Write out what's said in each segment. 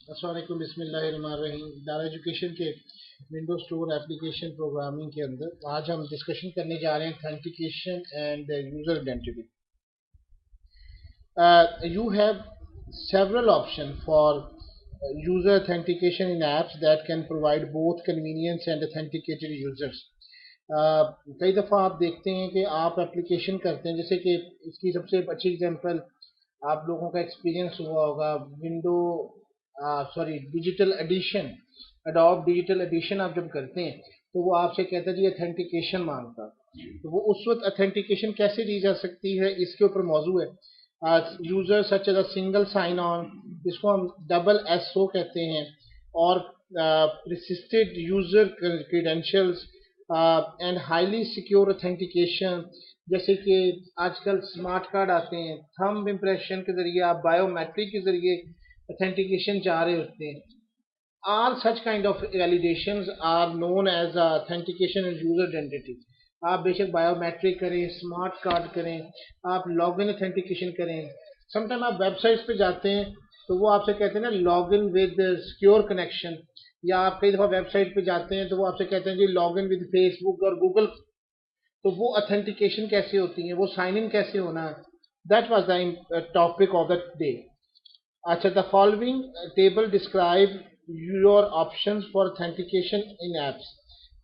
अस्सलाम वालेकुम, बिस्मिल्लाहिर्रहमानिर्रहीम। दारा एजुकेशन के विंडो स्टोर एप्लीकेशन प्रोग्रामिंग के अंदर आज हम डिस्कशन करने जा रहे हैं authentication and user identity. You have several options for user authentication in apps that can provide both convenience and authenticated users. कई दफ़ा आप देखते हैं कि आप एप्लीकेशन करते हैं, जैसे कि इसकी सबसे अच्छी एग्जांपल आप लोगों का एक्सपीरियंस हुआ होगा window sorry digital addition, Adobe digital addition आप जब करते हैं तो वो आपसे कहता है जी अथेंटिकेशन मांगता है। तो वो उस वक्त अथेंटिकेशन कैसे दी जा सकती है इसके ऊपर मौजू है। User such as a single sign on, जिसको हम डबल एसओ कहते हैं, और persisted user credentials and highly secure authentication, जैसे कि आजकल स्मार्ट कार्ड आते हैं, थंब इम्प्रेशन के जरिए आप बायोमेट्रिक के जरिए ऑथेंटिकेशन चाह रहे होते हैं। All such kind of validations are known as authentication and user identity. आप बेशक बायोमेट्रिक करें, स्मार्ट कार्ड करें, आप लॉगिन ऑथेंटिकेशन करें, समटाइम आप वेबसाइट्स पे जाते हैं तो वो आपसे कहते हैं ना लॉगिन विद सिक्योर कनेक्शन, या आप कई दफ़ा वेबसाइट पे जाते हैं तो वो आपसे कहते हैं जी लॉगिन विद फेसबुक और गूगल। तो वो ऑथेंटिकेशन कैसे होती है, वो साइन इन कैसे होना है, that was the topic of the day. अच्छा, the following table describe your options for authentication in apps.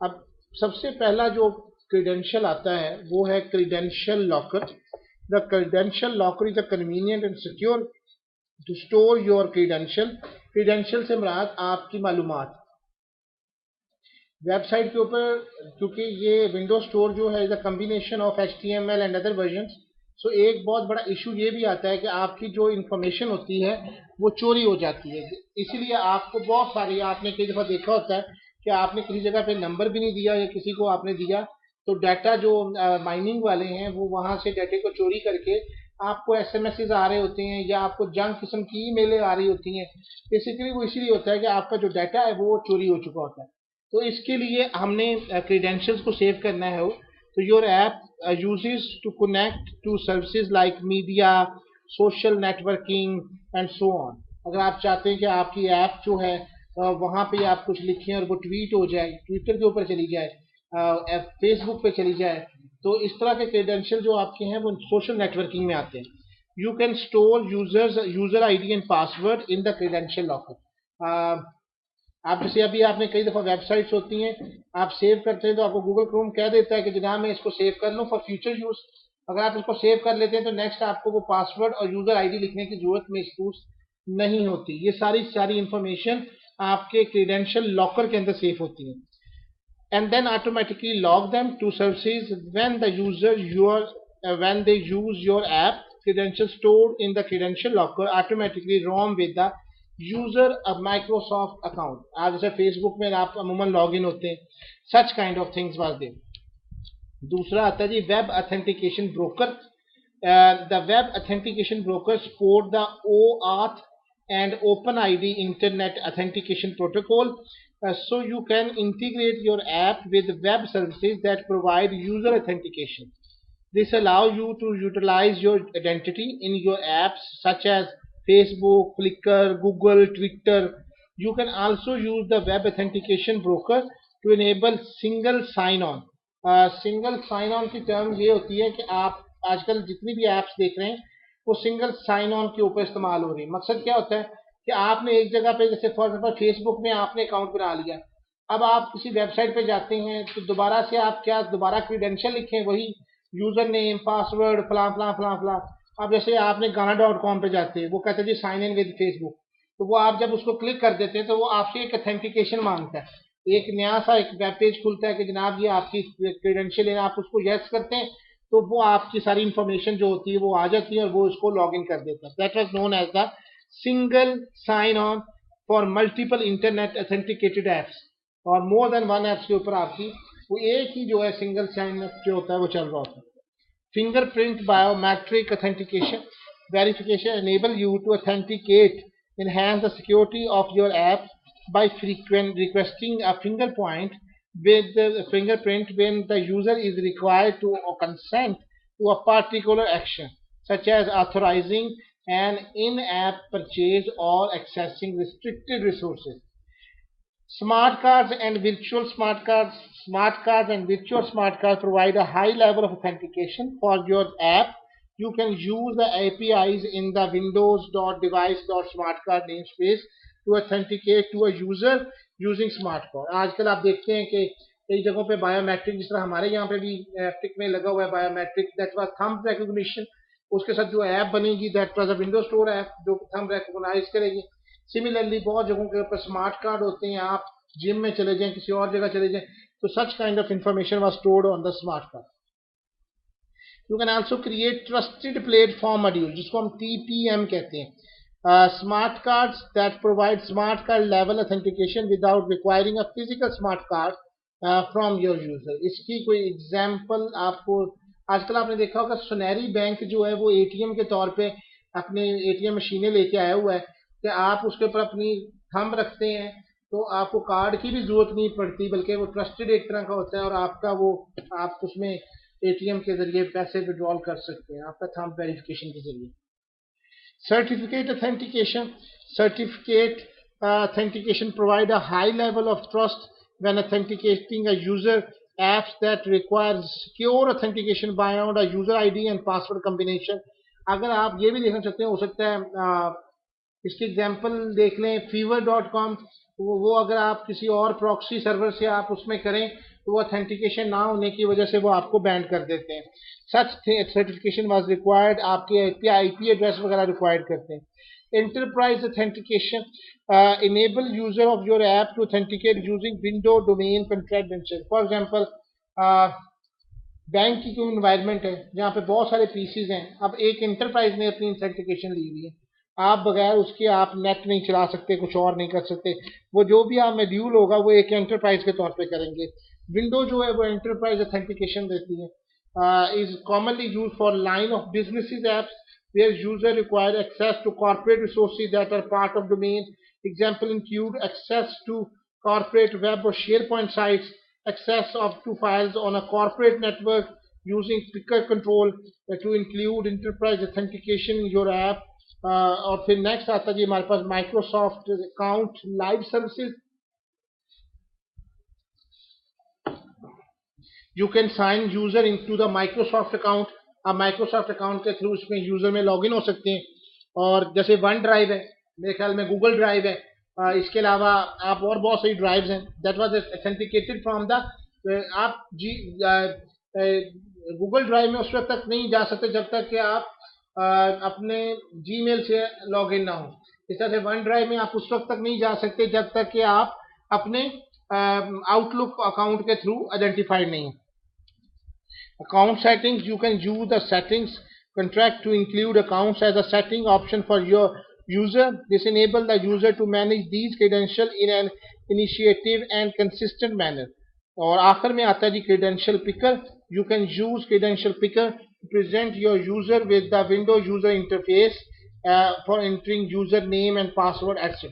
अब सबसे पहला जो क्रीडेंशियल आता है वो है credential locker. The credential locker is a convenient and secure to store your credential. Credential से मुराद आपकी मालूमात वेबसाइट के ऊपर, क्योंकि ये विंडो स्टोर जो है is a combination of HTML and other version. So एक बहुत बड़ा इशू ये भी आता है कि आपकी जो इंफॉर्मेशन होती है वो चोरी हो जाती है। इसीलिए आपको बहुत सारी, आपने कई दफ़ा देखा होता है कि आपने किसी जगह पे नंबर भी नहीं दिया या किसी को आपने दिया तो डाटा जो माइनिंग वाले हैं वो वहाँ से डाटे को चोरी करके आपको SMS आ रहे होते हैं या आपको जंक किस्म की ईमेलें आ रही होती हैं। बेसिकली वो इसीलिए होता है कि आपका जो डाटा है वो चोरी हो चुका होता है। तो इसके लिए हमने क्रीडेंशियल्स को सेव करना है। तो your app uses to connect to services like media, social networking and so on. अगर आप चाहते हैं कि आपकी ऐप जो है वहाँ पे आप कुछ लिखें और वो ट्वीट हो जाए, ट्विटर के ऊपर चली जाए, फेसबुक पे चली जाए, तो इस तरह के क्रेडेंशियल जो आपके हैं वो सोशल नेटवर्किंग में आते हैं। You can store user ID and password in the credential locker. आप जैसे अभी आपने कई दफ़ा वेबसाइट्स होती हैं आप सेव करते हैं तो आपको गूगल क्रोम कह देता है कि जनाब मैं इसको सेव कर लूँ फॉर फ्यूचर यूज़। अगर आप इसको सेव कर लेते हैं तो नेक्स्ट आपको वो पासवर्ड और यूज़र ID लिखने की जरूरत महसूस नहीं होती। ये सारी सारी इंफॉर्मेशन आपके क्रीडेंशियल लॉकर के अंदर सेव होती है, and then automatically log them to services when the user your when they use your app. Credentials stored in the credential locker automatically roam with the user अब Microsoft account. आप जैसे Facebook में आप अमूमन log in होते हैं, such kind of things was there. दूसरा आता है जी web authentication broker. The web authentication broker support the OAuth and OpenID internet authentication protocol. So you can integrate your app with web services that provide user authentication. This allows you to utilize your identity in your apps such as Facebook, Flickr, Google, Twitter. You can also use the web authentication broker to enable single sign-on. Single sign on की term ये होती है कि आप आजकल जितनी भी apps देख रहे हैं वो सिंगल साइन ऑन के ऊपर इस्तेमाल हो रही है। मकसद क्या होता है कि आपने एक जगह पे, जैसे फॉर एग्जाम्पल फेसबुक में आपने अकाउंट बना लिया, अब आप किसी वेबसाइट पे जाते हैं तो दोबारा से आप क्या दोबारा क्रीडेंशियल लिखें, वही यूजर नेम पासवर्ड फला फला फला फला। अब जैसे आपने गाना.com पे जाते हैं, वो कहते हैं जी साइन इन विद फेसबुक, तो वो आप जब उसको क्लिक कर देते हैं तो वो आपसे एक ऑथेंटिकेशन मांगता है, एक नया सा एक वेब पेज खुलता है कि जनाब ये आपकी क्रेडेंशियल है, आप उसको यस करते हैं तो वो आपकी सारी इंफॉर्मेशन जो होती है वो आ जाती है और वो उसको लॉग इन कर देता है। That was known as the single sign on for multiple internet authenticated apps, और मोर देन वन एप्स के ऊपर आपकी वो एक ही जो है सिंगल साइन अप जो होता है वो चल रहा होता है। Fingerprint biometric authentication verification enable you to authenticate, enhance the security of your app by frequent requesting a fingerprint with the fingerprint when the user is required to consent to a particular action, such as authorizing and in-app purchase or accessing restricted resources. Smart cards and virtual smart cards and virtual smart cards provide a high level of authentication for your app. You can use the APIs in the windows.device.smartcard namespace to authenticate to a user using smart card. आजकल आप देखते हैं कि कई जगहों पे biometric, जिस तरह हमारे यहाँ पे भी एप्टिक में लगा हुआ है biometric, that was thumb recognition, उसके साथ जो ऐप बनेगी that was a window store app जो थंब रिकॉग्नाइज करेगी। सिमिलरली बहुत जगहों के ऊपर स्मार्ट कार्ड होते हैं, आप जिम में चले जाएं, किसी और जगह चले जाएं, तो सच kind of information was stored on the smart card. You can also create trusted platform module, जिसको हम TPM कहते हैं, smart cards that provide smart card level authentication without requiring a physical smart card from your user. इसकी कोई example आपको, आजकल आपने देखा होगा सुनहरी बैंक जो है वो ATM के तौर पे अपने ATM मशीनें लेके आया हुआ है कि आप उसके ऊपर अपनी थंब रखते हैं तो आपको कार्ड की भी जरूरत नहीं पड़ती, बल्कि वो ट्रस्टेड एक तरह का होता है और आपका वो आप उसमें ATM के जरिए पैसे विड्रॉल कर सकते हैं आपका थंब वेरिफिकेशन के जरिए। Certificate authentication provide a high level of trust when authenticating a user. Apps that require secure authentication beyond a user ID and password combination. अगर आप ये भी देखना चाहते हैं, हो सकता है इसकी एग्जांपल देख लें fever.com, वो अगर आप किसी और प्रॉक्सी सर्वर से आप उसमें करें तो वो ऑथेंटिकेशन ना होने की वजह से वो आपको बैन कर देते हैं। सच सर्टिफिकेशन वाज रिक्वायर्ड, आपके IP एड्रेस वगैरह रिक्वायर्ड करते हैं। Enterprise authentication enable user of your app to authenticate using window domain credentials. For example, bank की कोई इन्वायरमेंट है जहाँ पे बहुत सारे पीसीज हैं, अब एक एंटरप्राइज ने अपनी ऑथेंटिकेशन ली हुई है, आप बगैर उसके आप नेट नहीं चला सकते, कुछ और नहीं कर सकते, वो जो भी आप मॉड्यूल होगा वो एक एंटरप्राइज के तौर पे करेंगे। विंडो जो है वो एंटरप्राइज ऑथेंटिकेशन देती है, is commonly use for line of businesses apps where user require access to corporate resources that are part of domain. Example include access to corporate web or SharePoint sites, access of to files on a corporate network using picker control to include enterprise authentication in your app. और फिर next आता है जी हमारे पास Microsoft account live services. You can sign user into the Microsoft account, आप Microsoft account के through इसमें यूजर में लॉगिन हो सकते हैं। और जैसे वन ड्राइव है, मेरे ख्याल में गूगल ड्राइव है, इसके अलावा आप और बहुत सारी ड्राइव्स हैं that was authenticated from the, आप गूगल ड्राइव में उस वक्त तक नहीं जा सकते जब तक कि आप अपने जीमेल से लॉगिन ना हो। इस तरह से वन ड्राइव में आप उस वक्त तक नहीं जा सकते जब तक कि आप अपने आउटलुक अकाउंट के थ्रू आइडेंटिफाइड नहीं। Account settings, you can use the settings contract to include accounts as a setting option for your user. This enables the user to manage these credentials in an initiative and consistent manner. और आखिर में आता है जी credential picker. You can use credential picker to present your user with the Windows user interface for entering username and password etc.